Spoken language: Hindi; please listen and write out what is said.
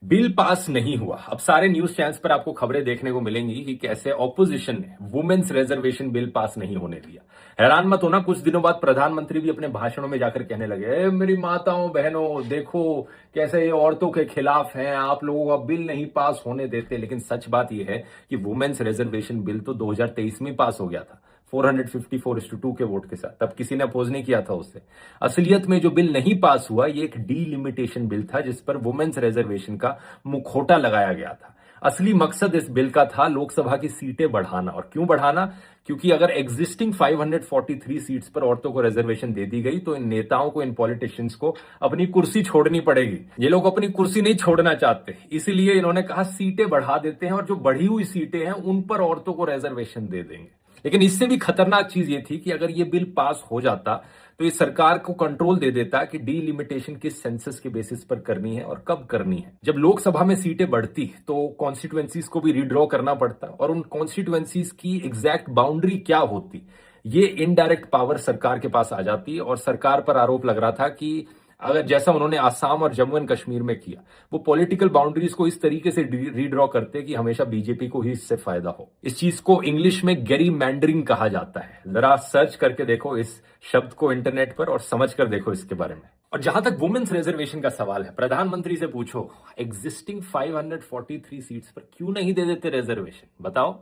बिल पास नहीं हुआ। अब सारे न्यूज चैनल्स पर आपको खबरें देखने को मिलेंगी कि कैसे ऑपोजिशन ने वुमेन्स रिजर्वेशन बिल पास नहीं होने दिया। हैरान मत होना, कुछ दिनों बाद प्रधानमंत्री भी अपने भाषणों में जाकर कहने लगे, मेरी माताओं बहनों देखो कैसे ये औरतों के खिलाफ हैं, आप लोगों का बिल नहीं पास होने देते। लेकिन सच बात यह है कि वुमेन्स रिजर्वेशन बिल तो 2023 में पास हो गया था 454:2 के वोट के साथ। तब किसी ने अपोज नहीं किया था उससे। असलियत में जो बिल नहीं पास हुआ ये एक डीलिमिटेशन बिल था जिस पर वुमेन्स रिजर्वेशन का मुखौटा लगाया गया था। असली मकसद इस बिल का था लोकसभा की सीटें बढ़ाना। और क्यों बढ़ाना? क्योंकि अगर एग्जिस्टिंग 543 सीट्स पर औरतों को रिजर्वेशन दे दी गई तो इन नेताओं को, इन पॉलिटिशियंस को अपनी कुर्सी छोड़नी पड़ेगी। ये लोग अपनी कुर्सी नहीं छोड़ना चाहते, इसीलिए इन्होंने कहा सीटें बढ़ा देते हैं और जो बढ़ी हुई सीटें हैं उन पर औरतों को रिजर्वेशन दे देंगे। लेकिन इससे भी खतरनाक चीज ये थी कि अगर ये बिल पास हो जाता तो ये सरकार को कंट्रोल दे देता कि डीलिमिटेशन किस सेंसस के बेसिस पर करनी है और कब करनी है। जब लोकसभा में सीटें बढ़ती तो कॉन्स्टिट्यूएंसीज को भी रीड्रॉ करना पड़ता और उन कॉन्स्टिट्यूएंसीज की एग्जैक्ट बाउंड्री क्या होती, ये इनडायरेक्ट पावर सरकार के पास आ जाती। और सरकार पर आरोप लग रहा था कि अगर जैसा उन्होंने आसाम और जम्मू एंड कश्मीर में किया, वो पॉलिटिकल बाउंड्रीज को इस तरीके से रीड्रॉ करते कि हमेशा बीजेपी को ही इससे फायदा हो। इस चीज को इंग्लिश में गेरी मैंडरिंग कहा जाता है। जरा सर्च करके देखो इस शब्द को इंटरनेट पर और समझ कर देखो इसके बारे में। और जहां तक वुमेन्स रिजर्वेशन का सवाल है, प्रधानमंत्री से पूछो एग्जिस्टिंग 543 सीट्स पर क्यों नहीं दे देते रिजर्वेशन, बताओ।